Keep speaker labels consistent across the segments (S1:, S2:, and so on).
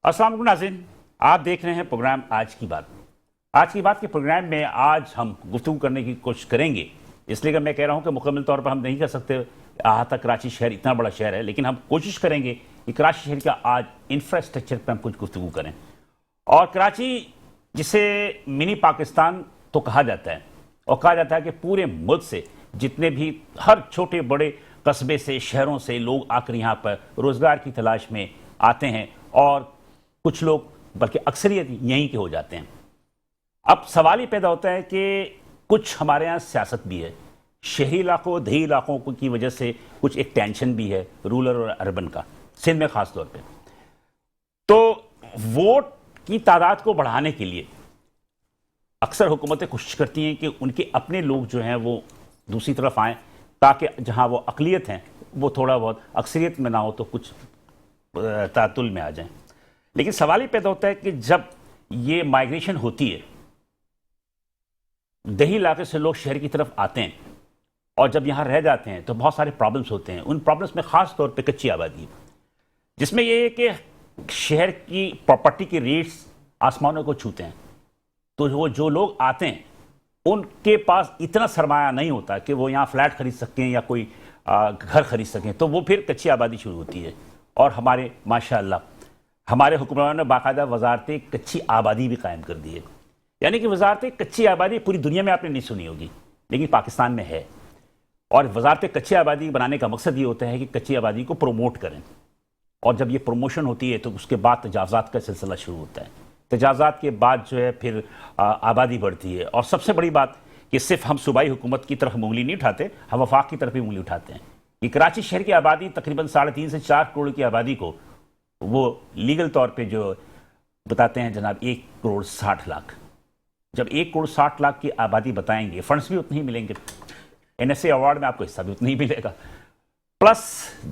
S1: अस्सलाम वालेकुम नाज़रीन, आप देख रहे हैं प्रोग्राम आज की बात। आज की बात के प्रोग्राम में आज हम गुफ्तगू करने की कोशिश करेंगे, इसलिए कि मैं कह रहा हूं कि मुकम्मल तौर पर हम नहीं कर सकते। अहाता कराची शहर इतना बड़ा शहर है, लेकिन हम कोशिश करेंगे कि कराची शहर का आज इंफ्रास्ट्रक्चर पर हम कुछ गुफ्तगू करें। और कराची, जिसे मिनी पाकिस्तान तो कहा जाता है, और कहा जाता है कि पूरे मुल्क से जितने भी हर छोटे बड़े कस्बे से, शहरों से लोग आकर यहाँ पर रोज़गार की तलाश में आते हैं, और कुछ लोग बल्कि अक्सरियत यहीं के हो जाते हैं। अब सवाल ये पैदा होता है कि कुछ हमारे यहाँ सियासत भी है, शहरी इलाकों देही इलाकों की वजह से कुछ एक टेंशन भी है रूरल और अर्बन का, सिंध में ख़ास तौर पे। तो वोट की तादाद को बढ़ाने के लिए अक्सर हुकूमतें कोशिश करती हैं कि उनके अपने लोग जो हैं वो दूसरी तरफ आएँ, ताकि जहाँ वो अक़लियत हैं वो थोड़ा बहुत अक्सरियत में ना हो तो कुछ तातुल में आ जाएं। लेकिन सवाल ये पैदा होता है कि जब ये माइग्रेशन होती है, देही इलाके से लोग शहर की तरफ आते हैं और जब यहाँ रह जाते हैं तो बहुत सारे प्रॉब्लम्स होते हैं। उन प्रॉब्लम्स में ख़ास तौर पे कच्ची आबादी, जिसमें ये है कि शहर की प्रॉपर्टी के रेट्स आसमानों को छूते हैं। तो वो जो लोग आते हैं उनके पास इतना सरमाया नहीं होता कि वो यहाँ फ्लैट खरीद सकें या कोई घर खरीद सकें, तो वो फिर कच्ची आबादी शुरू होती है। और हमारे माशाअल्लाह हमारे हुक्मरानों ने बाकायदा वजारत कच्ची आबादी भी कायम कर दी है। यानी कि वजारत कच्ची आबादी पूरी दुनिया में आपने नहीं सुनी होगी, लेकिन पाकिस्तान में है। और वजारत कच्ची आबादी बनाने का मकसद ये होता है कि कच्ची आबादी को प्रोमोट करें, और जब ये प्रमोशन होती है तो उसके बाद तजावज़ात का सिलसिला शुरू होता है। तजावज़ात के बाद जो है फिर आबादी बढ़ती है। और सबसे बड़ी बात कि सिर्फ हम सूबाई हुकूमत की तरफ उंगली नहीं उठाते, हम वफाक की तरफ भी उंगली उठाते हैं। कि कराची शहर की आबादी तकरीबन 3.5 से 4 करोड़ की आबादी को वो लीगल तौर पे जो बताते हैं जनाब 1 करोड़ 60 लाख। जब 1 करोड़ 60 लाख की आबादी बताएंगे, फंड्स भी उतने ही मिलेंगे, NSA अवार्ड में आपको हिस्सा भी उतना ही मिलेगा। प्लस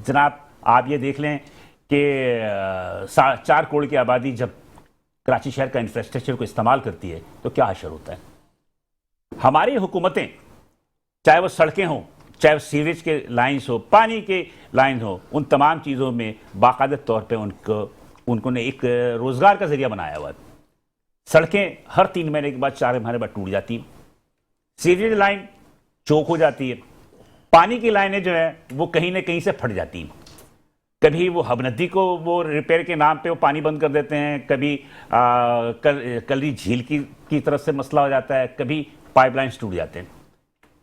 S1: जनाब आप ये देख लें कि 4 करोड़ की आबादी जब कराची शहर का इंफ्रास्ट्रक्चर को इस्तेमाल करती है तो क्या हशर होता है। हमारी हुकूमतें, चाहे वो सड़कें हों, चाहे सीवरेज के लाइन्स हो, पानी के लाइन हो, उन तमाम चीज़ों में बाकायदा तौर पे उनको ने एक रोज़गार का ज़रिया बनाया हुआ है। सड़कें हर 3 महीने के बाद 4 महीने बाद टूट जाती हैं, सीवरेज लाइन चौक हो जाती है, पानी की लाइनें जो है वो कहीं ना कहीं से फट जाती हैं। कभी वो हबनदी को वो रिपेयर के नाम पे वो पानी बंद कर देते हैं, कभी कली झील की तरफ से मसला हो जाता है, कभी पाइपलाइंस टूट जाते हैं।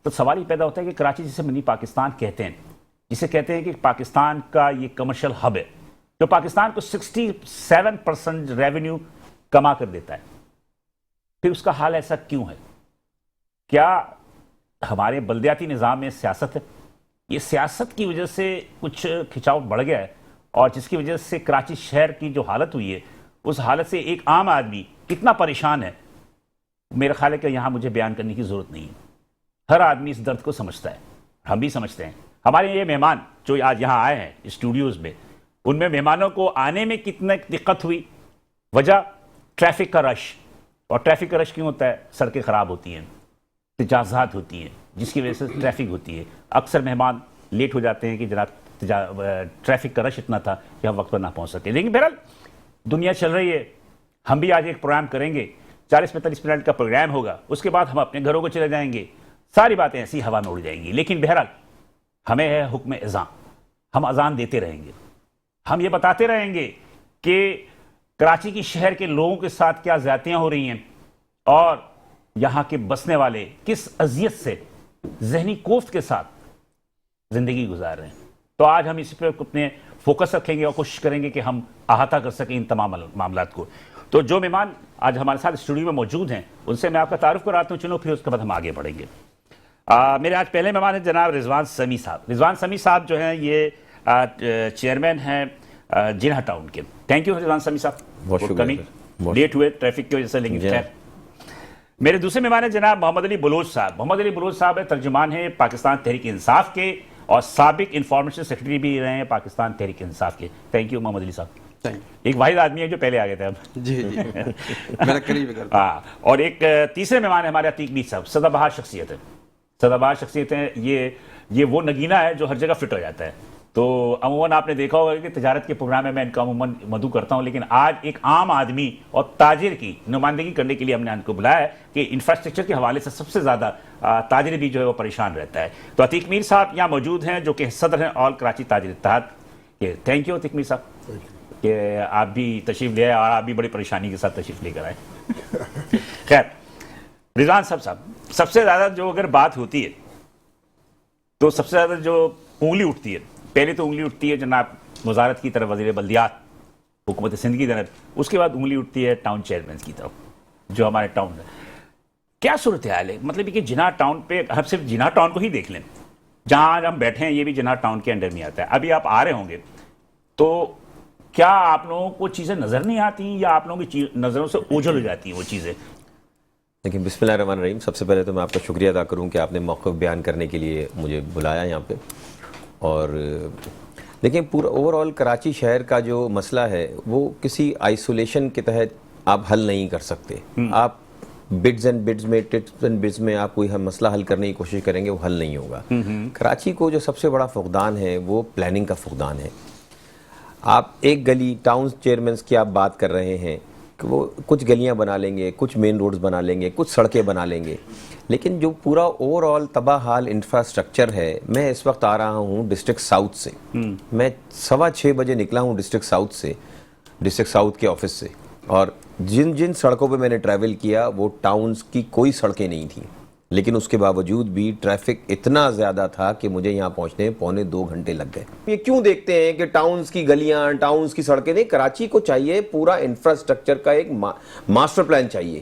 S1: तो सवाल ये पैदा होता है कि कराची जिसे मिनी पाकिस्तान कहते हैं, जिसे कहते हैं कि पाकिस्तान का ये कमर्शियल हब है, जो पाकिस्तान को 67% रेवेन्यू कमा कर देता है, फिर उसका हाल ऐसा क्यों है? क्या हमारे बल्दियाती निज़ाम में सियासत है? ये सियासत की वजह से कुछ खिंचाव बढ़ गया है, और जिसकी वजह से कराची शहर की जो हालत हुई है, उस हालत से एक आम आदमी कितना परेशान है, मेरा ख्याल है कि यहाँ मुझे बयान करने की ज़रूरत नहीं है। हर आदमी इस दर्द को समझता है, हम भी समझते हैं। हमारे ये मेहमान जो आज यहाँ आए हैं स्टूडियोज़ में, उनमें मेहमानों को आने में कितनी दिक्कत हुई, वजह ट्रैफिक का रश। और ट्रैफिक का रश क्यों होता है? सड़कें ख़राब होती हैं, तजावज़ात होती हैं, जिसकी वजह से ट्रैफिक होती है। अक्सर मेहमान लेट हो जाते हैं कि जनाब ट्रैफिक का रश इतना था कि हम वक्त पर ना पहुँच सके। लेकिन बहरहाल दुनिया चल रही है, हम भी आज एक प्रोग्राम करेंगे, 40-45 मिनट का प्रोग्राम होगा, उसके बाद हम अपने घरों को चले जाएंगे, सारी बातें ऐसी हवा में उड़ जाएंगी। लेकिन बहरहाल हमें है हुक्म अज़ान, हम अज़ान देते रहेंगे, हम ये बताते रहेंगे कि कराची की शहर के लोगों के साथ क्या ज़्यादतियाँ हो रही हैं, और यहाँ के बसने वाले किस अजियत से, ज़हनी कोफ्त के साथ ज़िंदगी गुजार रहे हैं। तो आज हम इस पर अपने फोकस रखेंगे और कोशिश करेंगे कि हम अहाता कर सकें इन तमाम मामलात को। तो जो मेहमान आज हमारे साथ स्टूडियो में मौजूद हैं, उनसे मैं आपका तारुफ कराता हूँ, चलो फिर उसके बाद हम आगे बढ़ेंगे। मेरे आज पहले मेहमान हैं जनाब रिजवान समी साहब। रिजवान समी साहब जो हैं ये चेयरमैन हैं जिन्हा टाउन के। थैंक यू रिजवान समी साहब, बहुत कमिंग, लेट हुए ट्रैफिक की वजह से, लेकिन खैर। मेरे दूसरे मेहमान हैं जनाब मोहम्मद अली बलोच साहब। मोहम्मद अली बलोच साहब है तर्जुमान हैं पाकिस्तान तहरीक इंसाफ के, और साबिक इंफॉर्मेशन सेक्रेटरी भी रहे हैं पाकिस्तान तहरीक इंसाफ के। थैंक यू मोहम्मद अली साहब। एक वाहिद आदमी है जो पहले आ गए थे अब।
S2: जी जी मेरा करीब करता।
S1: हाँ, और एक तीसरे मेहमान है हमारे अतीक बीच साहब, सदाबहार शख्सियत है। सदाबहार शख्सियत है, ये वो नगीना है जो हर जगह फिट हो जाता है। تو عموماً آپ نے دیکھا ہوگا کہ تجارت کے پروگرام میں ان کا عموماً مدعو کرتا ہوں، لیکن آج ایک عام آدمی اور تاجر کی نمائندگی کرنے کے لیے ہم نے ان کو بلایا ہے کہ انفراسٹرکچر کے حوالے سے سب سے زیادہ تاجر بھی جو ہے وہ پریشان رہتا ہے. تو عتیق میر صاحب یہاں موجود ہیں جو کہ صدر ہیں آل کراچی تاجر اتحاد کے. تھینک یو عتیق میر صاحب کہ آپ بھی تشریف لے آئے اور آپ بھی بڑی پریشانی کے ساتھ تشریف لے کر آئے. خیر، رضوان صاحب سب سے زیادہ جو اگر بات ہوتی ہے تو سب سے زیادہ جو انگلی اٹھتی ہے، پہلے تو انگلی اٹھتی ہے جناب وزارت کی طرف، وزیر بلدیات حکومت سندھ کی طرف، اس کے بعد انگلی اٹھتی ہے ٹاؤن چیئرمین کی طرف جو ہمارے ٹاؤن ہے. کیا صورتحال ہے؟ مطلب یہ کہ جناح ٹاؤن پہ ہم صرف جناح ٹاؤن کو ہی دیکھ لیں، جہاں آج ہم بیٹھے ہیں یہ بھی جناح ٹاؤن کے انڈر میں آتا ہے. ابھی آپ آ رہے ہوں گے تو کیا آپ لوگوں کو چیزیں نظر نہیں آتی یا آپ لوگوں کی نظروں سے اوجھل ہو جاتی ہیں وہ چیزیں؟
S3: لیکن بسم اللہ الرحمن الرحیم. سب سے پہلے تو میں آپ کا شکریہ ادا کروں کہ آپ نے موقف بیان کرنے کے لیے مجھے بلایا یہاں پہ. اور دیکھیں پورا اوور آل کراچی شہر کا جو مسئلہ ہے وہ کسی آئسولیشن کے تحت آپ حل نہیں کر سکتے. آپ بڈز اینڈ بڈز میں آپ کوئی مسئلہ حل کرنے کی کوشش کریں گے وہ حل نہیں ہوگا. کراچی کو جو سب سے بڑا فقدان ہے وہ پلاننگ کا فقدان ہے. آپ ایک گلی ٹاؤن چیئرمینس کی آپ بات کر رہے ہیں کہ وہ کچھ گلیاں بنا لیں گے، کچھ مین روڈز بنا لیں گے، کچھ سڑکیں بنا لیں گے، لیکن جو پورا اوور آل تباہ حال انفراسٹرکچر ہے. میں اس وقت آ رہا ہوں ڈسٹرکٹ ساؤتھ سے، میں 6:15 بجے نکلا ہوں ڈسٹرکٹ ساؤتھ سے، ڈسٹرکٹ ساؤتھ کے آفس سے، اور جن سڑکوں پہ میں نے ٹریول کیا وہ ٹاؤنز کی کوئی سڑکیں نہیں تھیں، لیکن اس کے باوجود بھی ٹریفک اتنا زیادہ تھا کہ مجھے یہاں پہنچنے 1.25 گھنٹے لگ گئے. یہ کیوں دیکھتے ہیں کہ ٹاؤنز کی گلیاں، ٹاؤنز کی سڑکیں نہیں؟ کراچی کو چاہیے پورا انفراسٹرکچر کا ایک ماسٹر پلان چاہیے.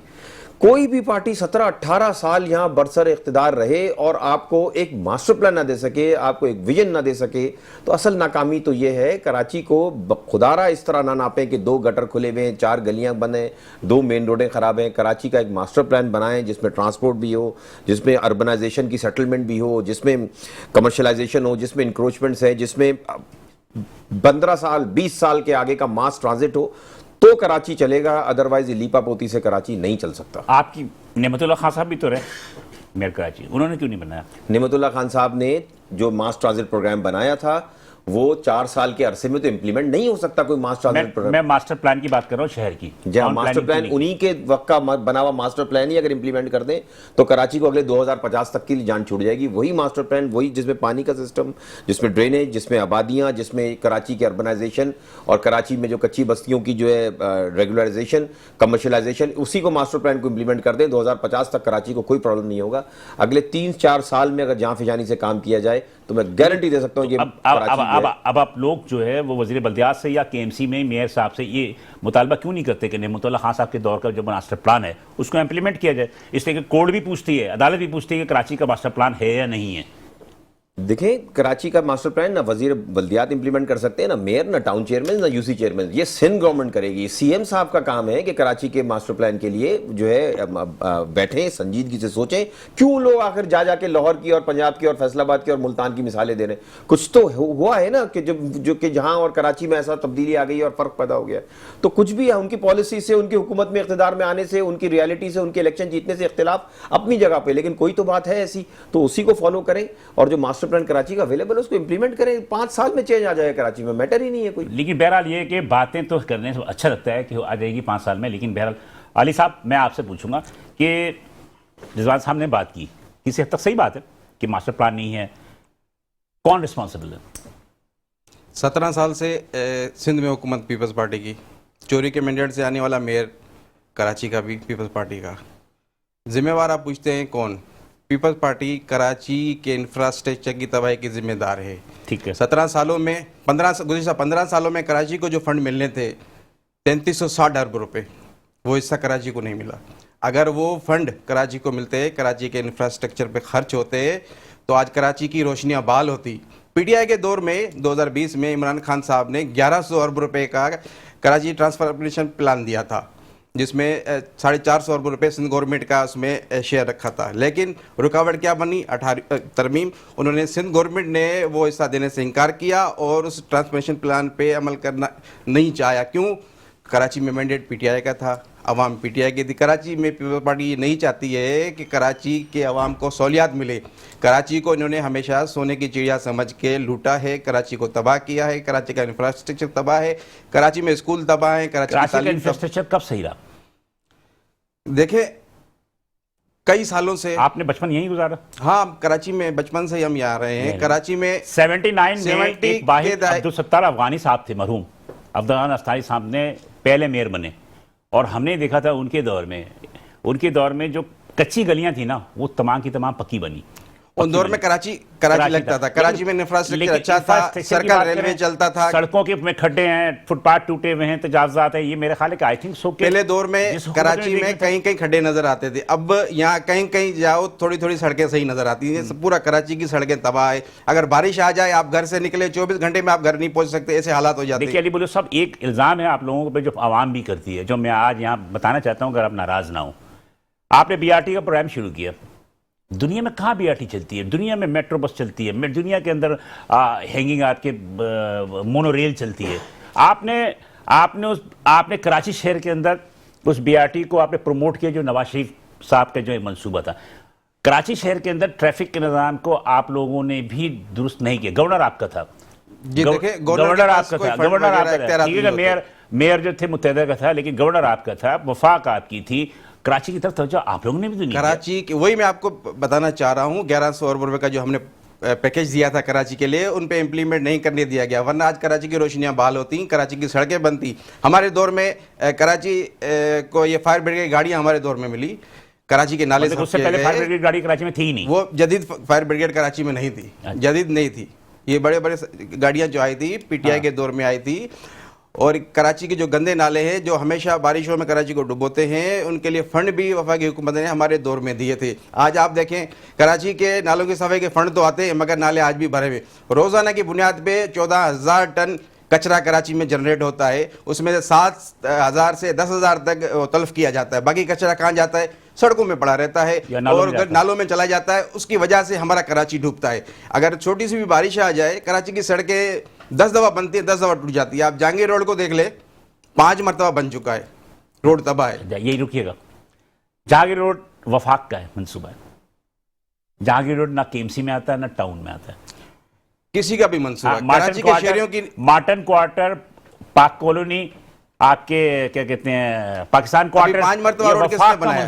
S3: کوئی بھی پارٹی 17-18 سال یہاں برسر اقتدار رہے اور آپ کو ایک ماسٹر پلان نہ دے سکے، آپ کو ایک ویژن نہ دے سکے، تو اصل ناکامی تو یہ ہے. کراچی کو خدارہ اس طرح نہ ناپیں کہ 2 گٹر کھلے ہوئے ہیں، 4 گلیاں بند ہیں، 2 مین روڈیں خراب ہیں. کراچی کا ایک ماسٹر پلان بنائیں جس میں ٹرانسپورٹ بھی ہو، جس میں اربنائزیشن کی سیٹلمنٹ بھی ہو، جس میں کمرشلائزیشن ہو، جس میں انکروچمنٹس ہیں، جس میں 15 سال 20 سال کے آگے کا ماس ٹرانزٹ ہو تو کراچی چلے گا. ادروائز لیپا پوتی سے کراچی نہیں چل سکتا.
S1: آپ کی نعمت اللہ خان صاحب بھی تو رہے میئر کراچی، انہوں نے کیوں نہیں بنایا؟
S3: نعمت اللہ خان صاحب نے جو ماس ٹرانزٹ پروگرام بنایا تھا وہ 4 سال کے عرصے میں تو امپلیمنٹ نہیں ہو سکتا کوئی ماس ٹرانزٹ پروگرام.
S1: میں ماسٹر پلان کی بات کر رہا ہوں شہر کی.
S3: جہاں ماسٹر پلان انہی کے وقت کا بنا ہوا ماسٹر پلان ہی اگر امپلیمنٹ کر دیں تو کراچی کو اگلے 2050 تک کی جان چھوٹ جائے گی. وہی ماسٹر پلان، وہی جس میں پانی کا سسٹم، جس میں ڈرینیج، جس میں آبادیاں، جس میں کراچی کی اربنائزیشن اور کراچی میں جو کچی بستیوں کی جو ہے ریگولرائزیشن، کمرشلائزیشن، اسی کو ماسٹر پلان کو امپلیمنٹ کر دیں. 2050 تک کراچی کو کوئی پرابلم نہیں ہوگا. اگلے 3-4 سال میں اگر جان فشانی سے کام کیا جائے تو میں گارنٹی دے سکتا ہوں.
S1: اب آپ لوگ جو ہے وہ وزیر بلدیات سے یا کے ایم سی میں میئر صاحب سے یہ مطالبہ کیوں نہیں کرتے کہ نعمت اللہ خان صاحب کے دور کا جو ماسٹر پلان ہے اس کو امپلیمنٹ کیا جائے؟ اس لیے کہ کورٹ بھی پوچھتی ہے، عدالت بھی پوچھتی ہے کہ کراچی کا ماسٹر پلان ہے یا نہیں ہے.
S3: دیکھیں کراچی کا ماسٹر پلان نہ وزیر بلدیات امپلیمنٹ کر سکتے ہیں، نہ میئر، نہ ٹاؤن چیئرمین، نہ یو سی چیئرمین. یہ سندھ گورنمنٹ کرے گی. سی ایم صاحب کا کام ہے کہ کراچی کے ماسٹر پلان کے لیے جو ہے بیٹھیں، سنجیدگی سے سوچیں. کیوں لوگ آخر جا کے لاہور کی اور پنجاب کی اور فیصل آباد کی اور ملتان کی مثالیں دے رہے ہیں؟ کچھ تو ہوا ہے نا کہ جو کہ جہاں اور کراچی میں ایسا تبدیلی آ گئی اور فرق پیدا ہو گیا. تو کچھ بھی ہے ان کی پالیسی سے، ان کی حکومت میں اقتدار میں آنے سے، ان کی ریالٹی سے، ان کے الیکشن جیتنے سے اختلاف اپنی جگہ پہ، لیکن کوئی تو بات ہے ایسی تو اسی کو فالو کریں اور جو ماسٹر پلان کراچی کا اویلیبل اس کو امپلیمنٹ کریں. 5 سال میں چینج آ جائے کراچی میں، میٹر ہی نہیں ہے کوئی.
S1: لیکن بہرحال یہ کہ باتیں تو کرنے سے اچھا لگتا ہے کہ آ جائے گی 5 سال میں، لیکن بہرحال علی صاحب میں آپ سے پوچھوں گا کہ رضوان صاحب نے بات کی، کسی حد تک صحیح بات ہے کہ ماسٹر پلان نہیں ہے، کون رسپانسبل ہے؟
S2: 17 سال سے سندھ میں حکومت پیپلز پارٹی کی، چوری کے مینڈیٹ سے آنے والا میئر کراچی کا بھی پیپلز پارٹی کا. ذمہ وار آپ پوچھتے ہیں کون؟ پیپلز پارٹی کراچی کے انفراسٹرکچر کی تباہی کی ذمہ دار ہے.
S1: ٹھیک ہے.
S2: 17 سالوں میں گزشتہ 15 سالوں میں کراچی کو جو فنڈ ملنے تھے 3360 ارب روپے، وہ حصہ کراچی کو نہیں ملا. اگر وہ فنڈ کراچی کو ملتے، کراچی کے انفراسٹرکچر پہ خرچ ہوتے تو آج کراچی کی روشنیاں بال ہوتی. پی ٹی آئی کے دور میں 2020 میں عمران خان صاحب نے 1100 ارب روپے کا کراچی ٹرانسفارمیشن پلان دیا تھا، جس میں 450 ارب روپے سندھ گورنمنٹ کا اس میں شیئر رکھا تھا. لیکن رکاوٹ کیا بنی؟ 18 ترمیم. انہوں نے سندھ گورنمنٹ نے وہ حصہ دینے سے انکار کیا اور اس ٹرانسفارمیشن پلان پہ عمل کرنا نہیں چاہا. کیوں؟ कराची में मैंडेट पीटीआई का था, अवाम पीटीआई की थी। कराची में पीपल्स पार्टी ये नहीं चाहती है कि कराची के अवाम को सहूलियात मिले। कराची को इन्होंने हमेशा सोने की चिड़िया समझ के लूटा है, कराची को तबाह किया है, कराची का इंफ्रास्ट्रक्चर तबाह है, कराची में स्कूल तबाह है, कराची की
S1: कराची का
S2: तालीम
S1: इंफ्रास्ट्रक्चर कब सही रहा?
S2: देखे कई सालों से
S1: आपने बचपन यहीं गुजारा?
S2: हाँ, कराची में बचपन से ही हम यहाँ रहे हैं। कराची में
S1: 79 में
S2: 70
S1: एक वाहिद
S2: के
S1: अब्दुल सत्तार अफगानी साहब थे, मरहूम अब्दुल अस्तारी साहब ने पहले मेयर बने, और हमने देखा था उनके दौर में जो कच्ची गलियां थी ना, वो तमाम की तमाम पक्की बनी।
S2: उन दौर में कराची लगता था। कराची में इंफ्रास्ट्रक्चर अच्छा था, सर्कल रेलवे चलता था,
S1: सड़कों के में खड्डे हैं, फुटपाथ टूटे हुए हैं, तजावजात है। ये मेरे ख्याल है कि आई थिंक सो
S2: पहले दौर में कराची में कहीं कहीं खड्डे नजर आते थे। अब यहाँ कहीं कहीं जाओ थोड़ी थोड़ी सड़कें सही नजर आती हैं। पूरा कराची की सड़कें तबाह है। अगर बारिश आ जाए, आप घर से निकले 24 घंटे में आप घर नहीं पहुंच सकते, ऐसे हालात हो जाते हैं।
S1: देखिए अली बोलो, सब एक इल्जाम है आप लोगों पे जो आवाम भी करती है, जो मैं आज यहाँ बताना चाहता हूँ, अगर आप नाराज ना हो। आपने बीआरटी का प्रोग्राम शुरू किया। दुनिया में कहाँ बीआरटी चलती है? दुनिया में मेट्रो बस चलती है, दुनिया के अंदर हैंगिंग आर्ट के मोनो रेल चलती है। आपने कराची शहर के अंदर उस बीआरटी को आपने प्रमोट किया, जो नवाज शरीफ साहब का जो एक मंसूबा था। कराची शहर के अंदर ट्रैफिक के निज़ाम को आप लोगों ने भी दुरुस्त नहीं किया। गवर्नर आपका था, गवर्नर आपका था, ठीक है, मेयर जो थे मुत्तहदा का था, लेकिन गवर्नर आपका था, वफाक आपकी थी। कराची की तरफ तवज्जो आप लोगों ने भी तो नहीं।
S2: कराची की वही मैं आपको बताना चाह रहा हूँ, 1100 अरब रुपए का जो हमने पैकेज दिया था कराची के लिए, उन पे इम्प्लीमेंट नहीं करने दिया गया, वरना आज कराची की रोशनियां बहाल होती, कराची की सड़कें बनती। हमारे दौर में कराची को ये फायर ब्रिगेड की गाड़ियां हमारे दौर में मिली। कराची के नाले
S1: उससे पहले फायर ब्रिगेड गाड़ी कराची में थी ही नहीं,
S2: वो जदीद फायर ब्रिगेड कराची में नहीं थी, जदीद नहीं थी। ये बड़े बड़े गाड़ियां जो आई थी पीटीआई के दौर में आई थी। और कराची के जो गंदे नाले हैं जो हमेशा बारिशों में कराची को डुबोते हैं, उनके लिए फंड भी वफाकी हुकूमत ने हमारे दौर में दिए थे। आज आप देखें कराची के नालों की सफाई के फंड तो आते हैं, मगर नाले आज भी भरे हुए। रोजाना की बुनियाद पे 14,000 टन कचरा कराची में जनरेट होता है, उसमें से 7,000 से 10,000 तक तल्फ किया जाता है। बाकी कचरा कहाँ जाता है? सड़कों में पड़ा रहता है और नालों में चला जाता है। उसकी वजह से हमारा कराची डूबता है। अगर छोटी सी भी बारिश आ जाए, कराची की सड़कें 10 दफा बनती है, 10 दफा टूट जाती है। आप जहांगीर रोड को देख ले, 5 मरतबा बन चुका है, रोड तबाह है।
S1: यही रुकिएगा, जहांगीर रोड वफाक का है मंसूबा है। जहांगीर रोड ना केएमसी में आता है ना टाउन में आता है,
S2: किसी का भी मंसूबा। कराची के शहरियों की
S1: मार्टन क्वार्टर, पाक कॉलोनी, आपके क्या कहते हैं पाकिस्तान क्वार्टर,
S2: 5 मरतबा रोड किसने बनाया?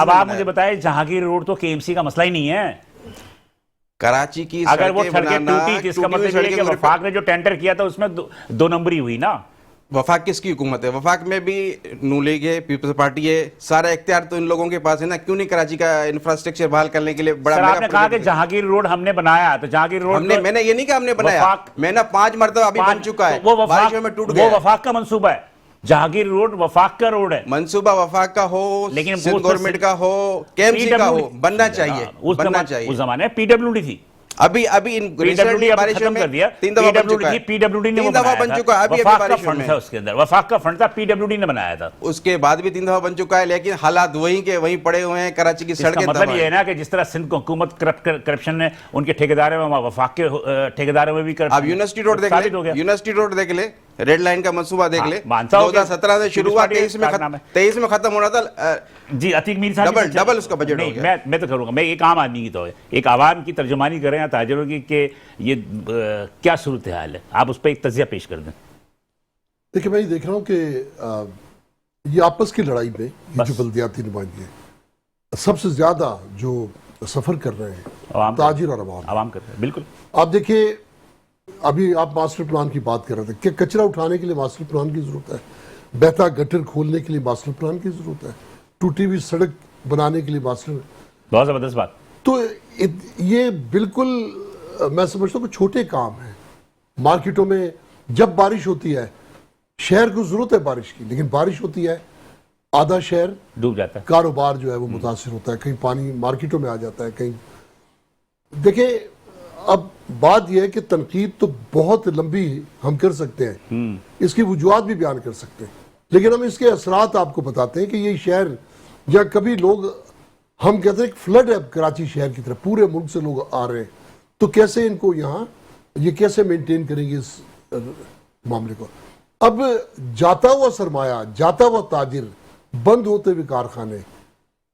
S1: अब आप मुझे बताएं, जहांगीर रोड तो केएमसी का मसला ही नहीं है।
S2: कराची की
S1: अगर वो सड़कें टूटी, इसका मतलब ये है कि वफाक ने जो टेंडर किया था उसमें दो नंबरी हुई ना।
S2: वफाक किसकी हुकूमत है? वफाक में भी नून लीग है, पीपल्स पार्टी है, सारा इख्तियार तो इन लोगों के पास है ना। क्यों नहीं कराची का इंफ्रास्ट्रक्चर बहाल करने के लिए बड़ा?
S1: आपने कहा कि जहांगीर रोड हमने बनाया, तो जहांगीर रोड
S2: मैंने ये नहीं कहा हमने बनाया, मैंने 5 मरतबा अभी बन चुका है, बारिशों में टूट गया।
S1: वो वफाक का मंसूबा है। जहांगीर रोड वफाक का रोड है।
S2: मंसूबा वफाक का हो, लेकिन गवर्नमेंट का हो, केएमसी का हो, बनना चाहिए, बनना चाहिए।
S1: उस जमाने पीडब्ल्यूडी थी।
S2: अभी इन बारिशों में 3 दफा बन चुका है।
S1: पीडब्ल्यूडी ने
S2: 3 दफा बन चुका है। अभी बारिशों में
S1: उसके अंदर वफाक का फंड था, पीडब्ल्यूडी ने बनाया था।
S2: उसके बाद भी 3 दफा बन चुका है, लेकिन हालात वहीं के वहीं पड़े हुए हैं। कराची की सड़कें
S1: मतलब ये है ना कि जिस तरह सिंध को हुकूमत करप्शन ने उनके ठेकेदारों में, वफाक के ठेकेदारों में भी कर।
S2: अब यूनिवर्सिटी रोड देख ले, यूनिवर्सिटी रोड देख ले, रेड लाइन का मंसूबा देख ले, 2017 से शुरू हुआ, 23 में खत्म होना था
S1: जी। अतीक मीर साहब
S2: डबल उसका बजट हो गया।
S1: मैं तो करूंगा, मैं एक आम आदमी की तो एक आवाम की तर्जुमानी कर रहे हैं ताजरों की कि ये क्या सूरत हाल है, आप उस पर एक तजिया पेश कर दें।
S4: देखिए मैं ये देख रहा हूँ कि ये आपस की लड़ाई में ये जो बल्दियाती नुमाइंदे सबसे ज्यादा जो सफर कर रहे हैं ताजिर और अवाम कर रहे हैं। बिल्कुल आप देखिए, अभी आप मास्टर प्लान की बात कर रहे थे कि कचरा उठाने के लिए मास्टर प्लान की जरूरत है, बहता गटर खोलने के लिए मास्टर प्लान की जरूरत है, टूटी हुई सड़क बनाने के लिए मास्टर।
S1: बहुत जबरदस्त बात।
S4: तो ये बिल्कुल मैं समझता हूँ कि छोटे काम हैं। मार्केटों में जब बारिश होती है, शहर को जरूरत है बारिश की, लेकिन बारिश होती है आधा शहर
S1: डूब जाता है,
S4: कारोबार जो है वो मुतासिर होता है, कहीं पानी मार्केटों में आ जाता है, कहीं। देखिए अब बात यह है कि तनकीद तो बहुत लंबी हम कर सकते हैं, इसकी वजूहात भी बयान कर सकते हैं, लेकिन हम इसके असरात आपको बताते हैं कि ये शहर, या कभी लोग हम कहते हैं फ्लड है कराची शहर की तरफ, पूरे मुल्क से लोग आ रहे हैं, तो कैसे इनको यहाँ ये कैसे मेंटेन करेंगे इस मामले को। اب جاتا ہوا سرمایہ، جاتا ہوا تاجر، بند ہوتے ہوئے کارخانے،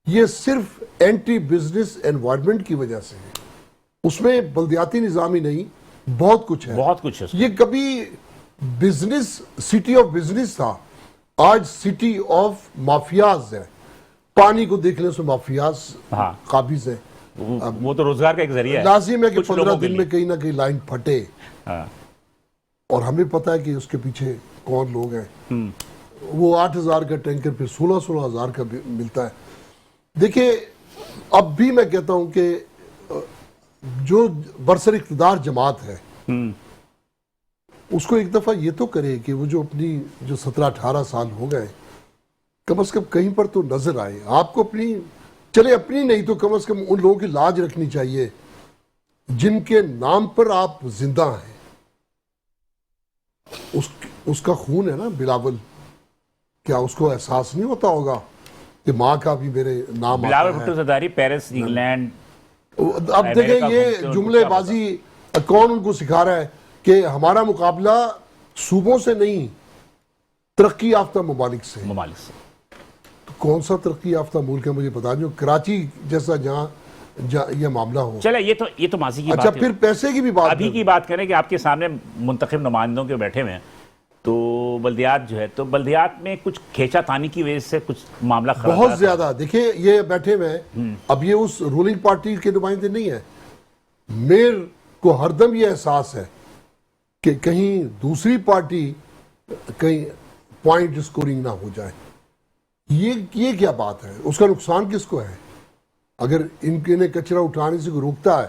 S4: یہ صرف اینٹی بزنس انوائرمنٹ کی وجہ سے ہے. اس میں بلدیاتی نظام ہی نہیں، بہت کچھ ہے.
S1: بہت کچھ ہے. یہ
S4: کبھی بزنس سٹی آف بزنس تھا، آج سٹی آف مافیاز ہے. پانی کو دیکھنے سے مافیاز قابض ہیں.
S1: وہ تو روزگار کا ایک ذریعہ ہے.
S4: لازم ہے کہ 15 دن میں کہیں نہ کہیں لائن پھٹے. اور ہمیں پتا ہے کہ اس کے پیچھے کون لوگ ہیں. وہ 8,000 کا ٹینکر پھر 16,000 کا ملتا ہے. دیکھیں اب بھی میں کہتا ہوں کہ جو برسر اقتدار جماعت ہے اس کو ایک دفعہ یہ تو کرے کہ وہ جو اپنی جو 17-18 سال ہو گئے کم از کم کہیں پر تو نظر آئے. آپ کو اپنی چلے اپنی نہیں تو کم از کم ان لوگوں کی لاج رکھنی چاہیے جن کے نام پر آپ زندہ ہیں. اس کا خون ہے نا بلاول. کیا اس کو احساس نہیں ہوتا ہوگا کہ ماں کا بھی میرے نام
S1: بلاول بھٹو زرداری پیرس انگلینڈ.
S4: اب دیکھیں یہ جملے بازی کون ان کو سکھا رہا ہے کہ ہمارا مقابلہ صوبوں سے نہیں ترقی یافتہ ممالک سے. تو کون سا ترقی یافتہ ملک ہے مجھے بتا. جو کراچی جیسا جہاں یہ معاملہ ہو.
S1: چلے یہ تو ماضی کی بات ہے.
S4: اچھا پھر پیسے کی بھی بات
S1: ابھی کی بات کریں کہ آپ کے سامنے منتخب نمائندوں کے بیٹھے ہوئے ہیں تو بلدیات جو ہے تو بلدیات میں کچھ کھینچا تانی کی وجہ سے کچھ معاملہ خراب
S4: بہت زیادہ. دیکھیں یہ بیٹھے ہوئے ہیں اب یہ اس رولنگ پارٹی کے نمائندے نہیں ہیں. میئر کو ہر دم یہ احساس ہے کہ کہیں دوسری پارٹی کہیں پوائنٹ اسکورنگ نہ ہو جائے. یہ کیا بات ہے. اس کا نقصان کس کو ہے. اگر انہیں کچرا اٹھانے سے کوئی روکتا ہے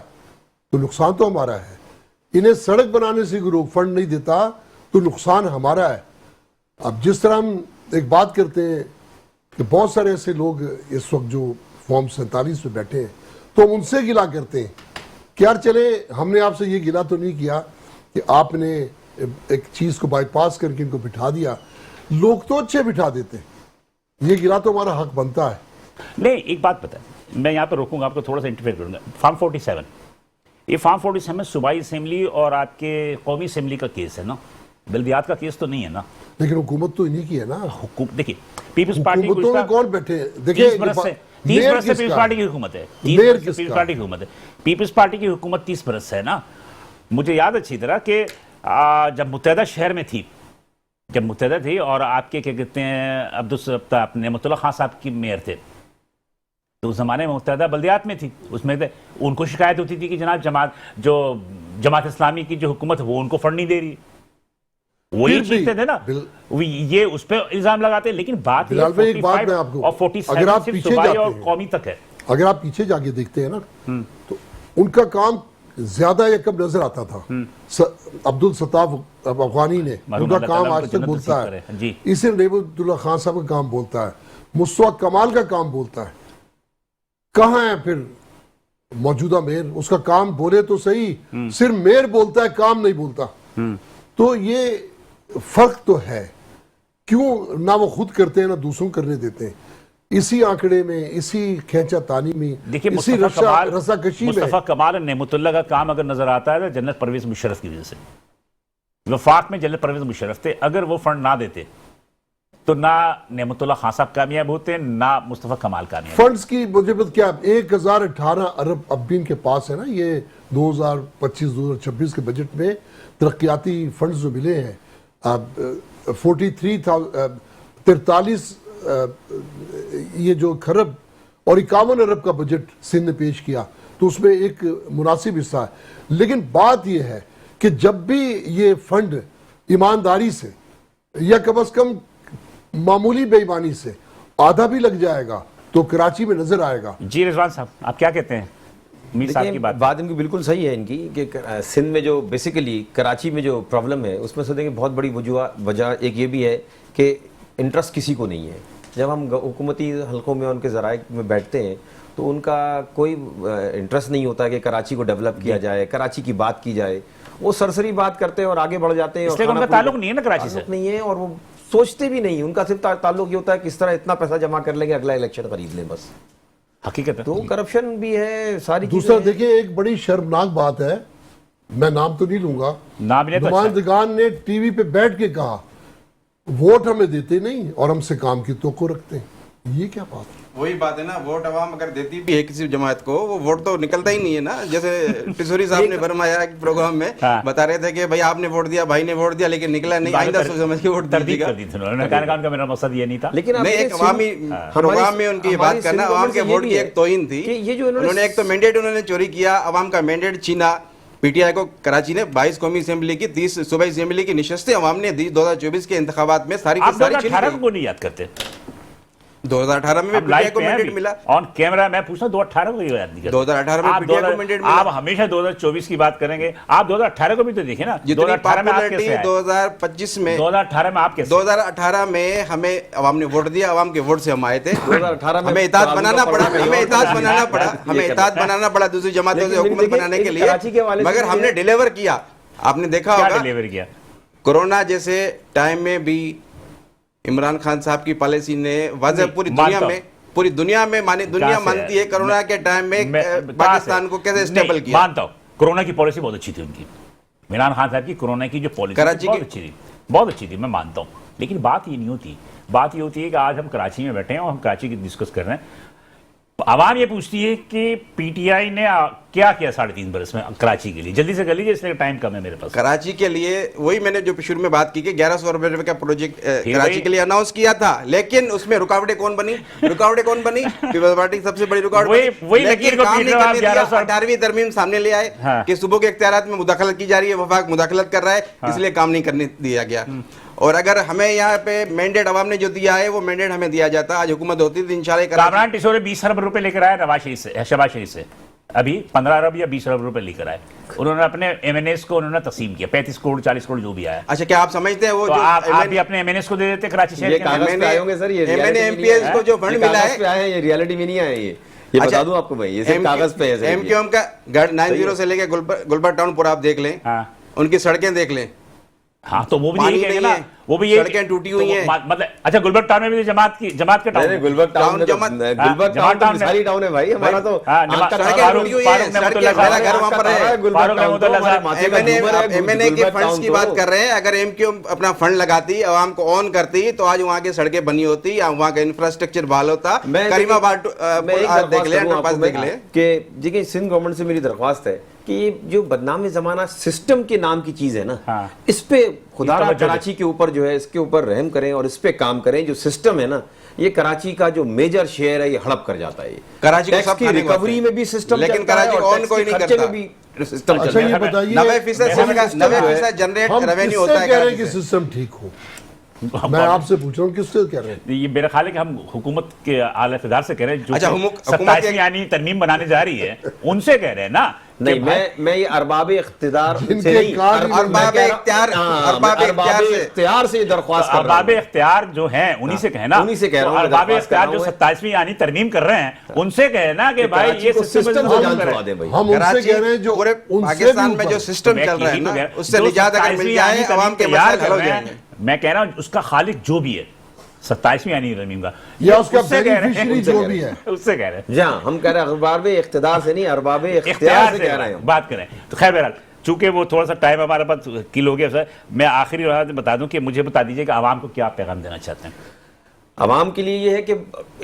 S4: تو نقصان تو ہمارا ہے. انہیں سڑک بنانے سے کوئی فنڈ نہیں دیتا تو نقصان ہمارا ہے. اب جس طرح ہم ایک بات کرتے ہیں کہ بہت سارے ایسے لوگ اس وقت جو فارم 47 میں بیٹھے ہیں تو ہم ان سے گلا کرتے ہیں کہ یار چلے ہم نے آپ سے یہ گلا تو نہیں کیا کہ آپ نے ایک چیز کو بائی پاس کر کے ان کو بٹھا دیا. لوگ تو اچھے بٹھا دیتے ہیں. یہ گلا تو ہمارا حق بنتا ہے.
S1: نہیں ایک بات پتہ ہے میں یہاں پہ روکوں گا آپ کو تھوڑا سا انٹرفیئر کروں گا. فارم 47 یہ فارم 47 صوبائی اسمبلی اور آپ کے قومی اسمبلی کا کیس ہے نا. بلدیات کا کیس تو نہیں ہے نا.
S4: لیکن حکومت تو انہی کی ہے نا.
S1: دیکھیے پیپلز پارٹی
S4: حکومتوں میں کون بیٹھے. دیکھیں
S1: 30 برس سے پیپلز پارٹی کی حکومت ہے. 30 برس سے پیپلز پارٹی کی حکومت ہے. پیپلز پارٹی کی حکومت 30 برس سے ہے نا. مجھے یاد اچھی طرح کہ جب متحدہ شہر میں تھی جب متحدہ تھی اور آپ کے کیا کہتے ہیں نعمت اللہ خان صاحب کی میئر تھے تو اس زمانے میں متحدہ بلدیات میں تھی. اس میں ان کو شکایت ہوتی تھی کہ جناب جماعت اسلامی کی جو حکومت ہے وہ ان کو فنڈ نہیں دے رہی. وہی چیزیں تھے نا. یہ اس پہ الزام لگاتے ہیں. لیکن بات یہ 45 اور 47 صرف صوبائی اور قومی تک ہے.
S4: اگر آپ پیچھے جا کے دیکھتے ہیں نا تو ان کا کام زیادہ یہ کب نظر آتا تھا. عبدالستاف افغانی نے ان کا کام آج تک بولتا ہے. اسے نعمت اللہ خان صاحب کا کام بولتا ہے. مصطفیٰ کمال کا کام بولتا ہے. کہاں ہے پھر موجودہ میئر. اس کا کام بولے تو صحیح صرف میئر بولتا ہے کام نہیں بولتا. تو یہ فرق تو ہے. کیوں نہ وہ خود کرتے ہیں نہ دوسروں کرنے دیتے ہیں. اسی آنکڑے میں اسی کھینچا تانی میں اسی رسا کشی میں
S1: مصطفیٰ کمال اور نعمت اللہ کا کام اگر نظر آتا ہے تو جنرل پرویز مشرف کی وجہ سے. وفاق میں جنرل پرویز مشرف تھے. اگر وہ فنڈ نہ دیتے تو نہ نعمت اللہ خان صاحب کامیاب ہوتے نہ مصطفیٰ کمال کامیاب.
S4: فنڈز کی مجھے کیا 1018 ارب اب بھی ان کے پاس ہے نا. یہ 2025-2026 کے بجٹ میں ترقیاتی فنڈز جو ملے ہیں 43 یہ جو کھرب اور 51 ارب کا بجٹ سندھ نے پیش کیا تو اس میں ایک مناسب حصہ ہے. لیکن بات یہ ہے کہ جب بھی یہ فنڈ ایمانداری سے یا کم از کم معمولی بے ایمانی سے آدھا بھی لگ جائے گا تو کراچی میں نظر آئے گا.
S1: جی رضوان صاحب آپ کیا کہتے ہیں.
S3: بات ان کی بالکل صحیح ہے ان کی کہ سندھ میں جو بیسیکلی کراچی میں جو پرابلم ہے اس میں سے دیکھیں بہت بڑی وجہ ایک یہ بھی ہے کہ انٹرسٹ کسی کو نہیں ہے. جب ہم حکومتی حلقوں میں ان کے ذرائع میں بیٹھتے ہیں تو ان کا کوئی انٹرسٹ نہیں ہوتا کہ کراچی کو ڈیولپ کیا جائے, کراچی کی بات کی جائے. وہ سرسری بات کرتے ہیں اور آگے بڑھ جاتے ہیں.
S1: اس لیے ان کا تعلق نہیں ہے نا کراچی سے.
S3: نہیں ہے اور وہ سوچتے بھی نہیں. ان کا صرف تعلق یہ ہوتا ہے کس طرح اتنا پیسہ جمع کر لیں گے اگلا الیکشن خرید لیں بس.
S1: حقیقت ہے.
S3: تو کرپشن بھی ہے ساری.
S4: دوسرا دیکھیں ایک بڑی شرمناک بات ہے, میں نام تو نہیں لوں گا, نمائندگان نے ٹی وی پہ بیٹھ کے کہا वोट हमें देते नहीं और हमसे काम की तवक्को रखते हैं, ये क्या बात है?
S2: वही बात है ना, वोट अवाम अगर देती भी है किसी जमात को, वो वोट तो निकलता ही नहीं है ना। जैसे टिशोरी साहब ने फरमाया एक प्रोग्राम में, बता रहे थे कि भाई आपने वोट दिया, भाई ने वोट दिया, लेकिन निकला नहीं, आइंदा सोच समझ के वोट दीजिएगा।
S1: उन्होंने मेरा मकसद ये नहीं था,
S3: लेकिन
S2: नहीं, एक अवामी प्रोग्राम में उनकी बात करना, अवाम के वोट की एक तौहीन थी। उन्होंने एक तो मैंडेट उन्होंने चोरी किया, अवाम का मैंडेट छीना। पीटीआई को कराची ने 22 कौमी असेंबली की 30 सूबाई असेंबली की निशस्तें अवाम ने दी 2024 के इंतखाबात में सारी
S1: आप 2018 को नहीं याद करते?
S2: 2018 में पीटीआई को मैंडेट मिला
S1: ऑन कैमरा। मैं पूछता हूं 2018 को याद नहीं करते?
S2: 2018 में पीटीआई को मैंडेट मिला।
S1: आप हमेशा 2024 की बात करेंगे, आप 2018 को भी तो देखें ना। 2018 में आप कैसे आए?
S2: 2025 में
S1: 2018 में आप कैसे?
S2: 2018 में हमें अवाम ने वोट दिया, अवाम के वोट से हम आए थे।
S3: 2018 में
S2: हमें इताद बनाना पड़ा, हमें इताद बनाना पड़ा, हमें इताद बनाना पड़ा दूसरी जमातों से हुकूमत बनाने के लिए, मगर हमने डिलीवर किया। आपने देखा होगा
S1: डिलीवर किया।
S2: कोरोना जैसे टाइम में भी इमरान खान साहब की पॉलिसी ने वाज़ेह पूरी दुनिया में दुनिया मानती है कोरोना के टाइम में पाकिस्तान को कैसे स्टेबल किया।
S1: मानता हूं कोरोना की पॉलिसी बहुत अच्छी थी उनकी, इमरान खान साहब की कोरोना की जो पॉलिसी
S2: कराची
S1: बहुत अच्छी थी, बहुत अच्छी थी, मैं मानता हूं। लेकिन बात ये नहीं होती, बात ये होती है कि आज हम कराची में बैठे हैं और हम कराची की डिस्कस कर रहे हैं। आवाम ये पूछती है कि पीटीआई ने क्या किया 3.5 बरस में कराची के लिए। जल्दी से कर लीजिए, इसलिए टाइम कम है मेरे पास।
S2: कराची के लिए वही मैंने जो शुरू में बात की कि 1100 रुपए का प्रोजेक्ट कराची के लिए अनाउंस किया था, लेकिन उसमें रुकावटें कौन बनी? पीपल्स पार्टी सबसे बड़ी रुकावट। लेकिन काम नहीं करने दिया। 18वीं तरमीम सामने ले आए कि सूबों के इख्तियारात में मुदाखलत की जा रही है, वफाक मुदाखलत कर रहा है, इसलिए काम नहीं करने दिया गया। और अगर हमें यहाँ पे मैंडेट अवाम ने जो दिया है वो मैंडेट हमें दिया जाता, आज हुकूमत होती थी इंशाल्लाह।
S1: कामरान टिशोर 20 अरब रुपए लेकर आए नवाज शरीफ से, शहबाज शरीफ से, अभी 15 अरब या 20 अरब रुपए लेकर आए। उन्होंने अपने एमएनएस को उन्होंने तकसीम किया, 35 करोड़ 40 करोड़ जो भी आया।
S2: अच्छा, क्या आप समझते हैं वो
S1: तो आप भी अपने एमएनएस को दे देते कराची शहर के?
S2: एमएनएस को जो फंड मिला है
S3: ये रियलिटी में नहीं आया, ये बता दूं आपको भाई, ये सिर्फ कागज पे है।
S2: एमक्यूएम का 90 से लेके गुलबर्ग टाउन पूरा आप देख लें, उनकी सड़कें देख लें।
S1: हाँ, तो वो भी यही कहेंगे ना, वो भी ये
S2: सड़कें टूटी हुई हैं।
S1: मतलब अच्छा, गुलबर्ग टाउन में भी जमात का टाउन है।
S3: गुलबर्ग टाउन तो सारी टाउन है भाई, हमारा तो
S2: एमएनए के फंड्स की बात कर रहे हैं। अगर एमक्यू अपना फंड लगाती, आवाम को ऑन करती, तो आज वहाँ की सड़कें बनी होती, वहाँ का इंफ्रास्ट्रक्चर बहाल होता। करीमाबाद देख ले
S3: कि सिंध गवर्नमेंट से मेरी दरख्वास्त है कि ये जो बदनामी जमाना सिस्टम के नाम की चीज है ना, इस पे खुदा कराची के ऊपर जो है इसके ऊपर रहम करें और इस पे काम करें। जो सिस्टम है ना, ये कराची का जो मेजर शेयर है ये हड़प कर जाता है।
S2: कराची को
S3: सब की रिकवरी में भी सिस्टम,
S2: लेकिन कराची को ऑन कोई नहीं करता।
S3: भी सिस्टम
S4: अच्छा, ये बताइए
S2: 90% जनरेट रेवेन्यू होता है।
S4: कह रहे हैं कि सिस्टम ठीक हो, मैं आपसे पूछ रहा हूँ किससे कह रहे हैं?
S1: ये मेरा ख्याल है कि हम हुकूमत के आला इक़्तिदार से कह रहे हैं, जो
S2: अच्छा,
S1: 27वीं यानी तरमीम बनाने जा रही है, उनसे कह रहे हैं ना।
S3: नहीं, मैं ये अरबाब इख्तियार से नहीं, इख्तियार से दरख्वास्त कर रहा हूं।
S1: अरबाब इख्तियार जो हैं उन्हीं से कहना,
S3: उन्हीं से कह रहा हूं।
S1: अरबाब इख्तियार जो 27वीं यानी तरमीम कर रहे हैं, उनसे कहना कि भाई ये सिस्टम
S4: हम उनसे कह रहे हैं जो
S2: पाकिस्तान में जो सिस्टम चल रहा है ना, उससे निजात अगर मिल जाए, अवाम के मसले हल हो जाएंगे।
S1: मैं कह रहा हूं उसका खालिक जो भी है 27वीं यानी रमीम का,
S4: या उसका बेनिफिशियरी जो भी है,
S1: उससे कह रहे हैं।
S3: जहां हम कह रहे हैं अरबाब इख्तियार से नहीं, अरबाब इख्तियार से कह रहे हैं,
S1: बात करें। तो खैर बहरहाल, चूंकि वो थोड़ा सा टाइम हमारे पास किल हो गया सर, मैं आखिरी बात बता दूं कि मुझे बता दीजिए कि आवाम को क्या पैगाम देना चाहते हैं?
S3: आवाम के लिए ये है कि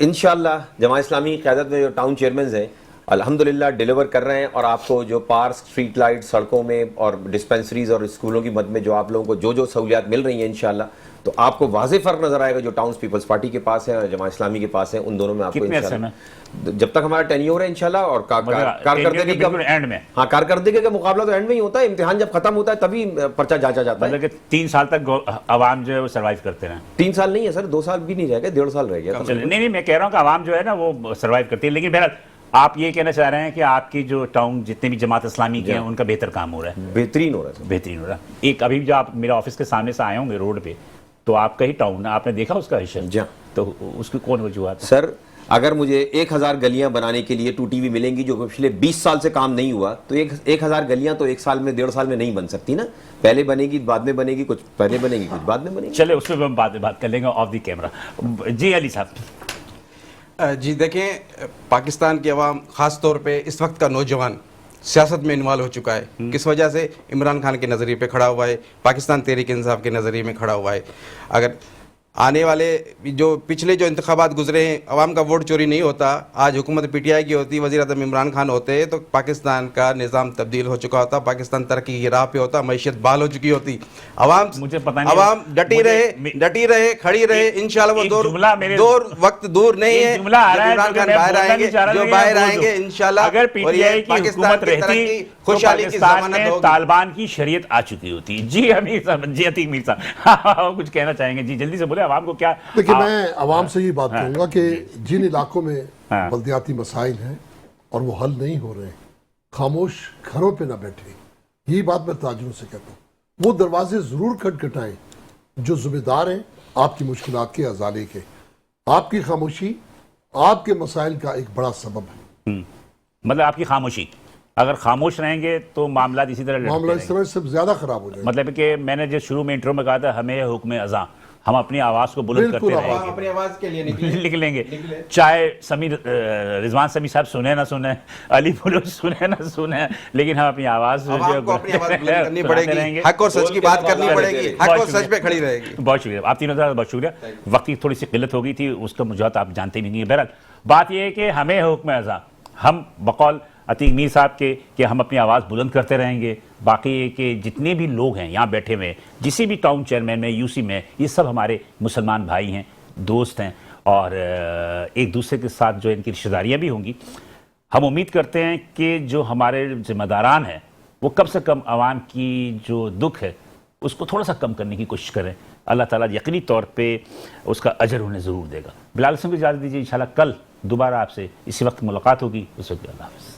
S3: इंशाअल्लाह जमात इस्लामी की क़यादत में जो टाउन चेयरमैन हैं अल्हम्दुलिल्लाह डिलीवर कर रहे हैं, और आपको जो पार्क, स्ट्रीट लाइट, सड़कों में और डिस्पेंसरीज और स्कूलों की मद में जो आप लोगों को जो सहूलियात मिल रही हैं इंशाअल्लाह, तो आपको वाज़ेह फ़र्क नजर आएगा जो टाउन्स पीपल्स पार्टी के पास है और जमात इस्लामी के पास है। उन दोनों में आपको इंशाअल्लाह जब तक हमारा टेन्योर है इंशाअल्लाह, और कारकर्दगी का
S1: एंड में,
S3: हाँ, कारकर्दगी का मुकाबला तो एंड में ही होता है। इम्तिहान जब खत्म होता है तभी पर्चा जांचा जाता है।
S1: मतलब कि 3 साल तक आवाम जो है वो सर्वाइव करते रहे।
S3: 3 साल नहीं है सर, 2 साल भी नहीं रह गए, 1.5 साल रह गया।
S1: नहीं, मैं कह रहा हूँ कि आवाम जो है ना वो सर्वाइव करती है। लेकिन बहरहाल आप ये कहना चाह रहे हैं कि आपकी जो टाउन जितने भी जमात इस्लामी के हैं उनका बेहतर काम हो रहा है?
S3: बेहतरीन हो रहा है,
S1: बेहतरीन हो रहा है। एक अभी जो आप मेरे ऑफिस के सामने से आए होंगे रोड पे, तो आपका ही टाउन है, आपने देखा उसका हिस्सा, तो उसकी कौन वजूहत है?
S3: सर, अगर मुझे 1000 गलियां बनाने के लिए 2TV मिलेंगी जो पिछले 20 साल से काम नहीं हुआ, तो 1000 गलियां तो 1 साल में 1.5 साल में नहीं बन सकती ना। पहले बनेगी, बाद में बनेगी, कुछ पहले बनेगी, कुछ बाद में बनेगी।
S1: चले, उस पर हम बात कर लेंगे ऑफ द कैमरा। जी अली साहब।
S2: जी देखें, पाकिस्तान की अवाम ख़ास तौर पे इस वक्त का नौजवान سیاست میں انوالو ہو چکا ہے. کس وجہ سے؟ عمران خان کے نظریے پہ کھڑا ہوا ہے, پاکستان تحریک انصاف کے نظریے میں کھڑا ہوا ہے. اگر آنے والے جو پچھلے جو انتخابات گزرے ہیں عوام کا ووٹ چوری نہیں ہوتا, آج حکومت پی ٹی آئی کی ہوتی, وزیر اعظم عمران خان ہوتے, تو پاکستان کا نظام تبدیل ہو چکا ہوتا, پاکستان ترقی کی راہ پہ ہوتا, معیشت بحال ہو چکی ہوتی. عوام ڈٹی رہے کھڑی رہے. انشاءاللہ وہ دور وقت دور نہیں ہے, عمران خان باہر آئیں گے, جو باہر آئیں گے انشاءاللہ.
S1: اگر پی ٹی آئی کی حکومت رہتی خوشحالی کی ضمانت ہوگی. طالبان کی شریعت آ چکی ہوتی. جی امیر صاحب, جی عتیق میر صاحب کچھ کہنا چاہیں گے؟ جی جلدی سے بولے عوام کو کیا.
S4: دیکھیں میں عوام سے یہ بات کہوں گا کہ جن علاقوں میں بلدیاتی مسائل ہیں اور وہ حل نہیں ہو رہے, خاموش گھروں پہ نہ بیٹھے. یہی بات میں تاجروں سے کہتا ہوں, وہ دروازے ضرور کھٹکھٹائیں جو ذمہ دار ہیں آپ کی مشکلات کے ازالے کے. آپ کی خاموشی آپ کے مسائل کا ایک بڑا سبب ہے.
S1: مطلب آپ کی خاموشی, اگر خاموش رہیں گے تو معاملات اسی طرح
S4: معاملہ اس طرح سے زیادہ خراب ہو جائے.
S1: مطلب کہ میں نے جو شروع میں انٹرو میں کہا تھا ہمیں حکم ازاں, ہم اپنی آواز کو بلند کرتے رہیں گے,
S2: اپنی آواز کے لیے
S1: نکلیں گے, چاہے رضوان سمیع صاحب سنیں نہ سنیں, علی بلوچ سنیں نہ سنیں, لیکن ہم اپنی آواز
S2: بلند کرنی پڑے گی, حق اور سچ کی بات کرنی پڑے گی, حق اور سچ پہ کھڑی رہے گی.
S1: بہت شکریہ آپ تینوں کا, بہت شکریہ. وقت کی تھوڑی سی قلت ہو گئی تھی, اس کا مجھے آپ جانتے بھی نہیں ہیں. بہرحال بات یہ ہے کہ ہمیں حکم ازاں, ہم بقول عتیق میر صاحب کے کہ ہم اپنی آواز بلند کرتے رہیں گے. باقی یہ کہ جتنے بھی لوگ ہیں یہاں بیٹھے ہوئے, جسی بھی ٹاؤن چیئرمین میں, یو سی میں, یہ سب ہمارے مسلمان بھائی ہیں, دوست ہیں, اور ایک دوسرے کے ساتھ جو ان کی رشتہ داریاں بھی ہوں گی. ہم امید کرتے ہیں کہ جو ہمارے ذمہ داران ہیں وہ کم سے کم عوام کی جو دکھ ہے اس کو تھوڑا سا کم کرنے کی کوشش کریں. اللہ تعالیٰ یقینی طور پہ اس کا اجر انہیں ضرور دے گا. بلال حسن کو اجازت دیجیے, انشاءاللہ کل دوبارہ آپ سے اسی وقت ملاقات ہوگی. اس وقت اللہ حافظ.